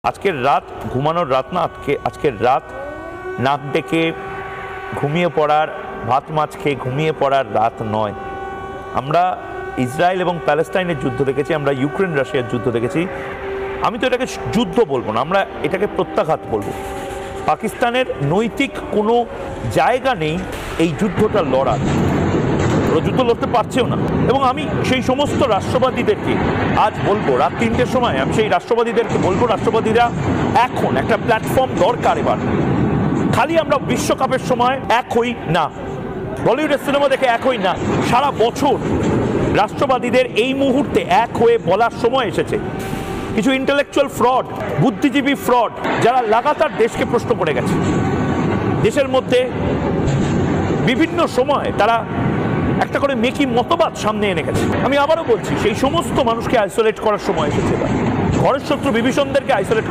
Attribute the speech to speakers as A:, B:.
A: আজকের রাত ঘুমানোর রাত না, আজকের রাত নাক ডেকে ঘুমিয়ে পড়ার, ভাত মাছ খেয়ে ঘুমিয়ে পড়ার রাত নয়। আমরা ইসরায়েল এবং প্যালেস্টাইনের যুদ্ধ দেখেছি, আমরা ইউক্রেন রাশিয়ার যুদ্ধ দেখেছি। আমি তো এটাকে যুদ্ধ বলবো না, আমরা এটাকে প্রত্যাঘাত বলবো। পাকিস্তানের নৈতিক কোনো জায়গা নেই এই যুদ্ধটা লড়ার, ওরা যুদ্ধ লড়তে পারছেও না। এবং আমি সেই সমস্ত রাষ্ট্রবাদীদেরকে আজ বলবো, রাত 3টের সময় আমি সেই রাষ্ট্রবাদীদেরকে বলবো, রাষ্ট্রবাদীরা এখন একটা প্ল্যাটফর্ম দরকার। এবার খালি আমরা বিশ্বকাপের সময় এক হই না, বলিউডের সিনেমা দেখে এক হই না, সারা বছর রাষ্ট্রবাদীদের এই মুহূর্তে এক হয়ে বলার সময় এসেছে। কিছু ইন্টেলেকচুয়াল ফ্রড, বুদ্ধিজীবী ফ্রড, যারা লাগাতার দেশকে প্রশ্ন করে গেছে, দেশের মধ্যে বিভিন্ন সময় তারা একটা করে মেকি মতবাদ সামনে এনে গেছে। আমি আবারও বলছি, সেই সমস্ত মানুষকে আইসোলেট করার সময় এসেছে। ঘরের শত্রু বিভীষণদেরকে আইসোলেট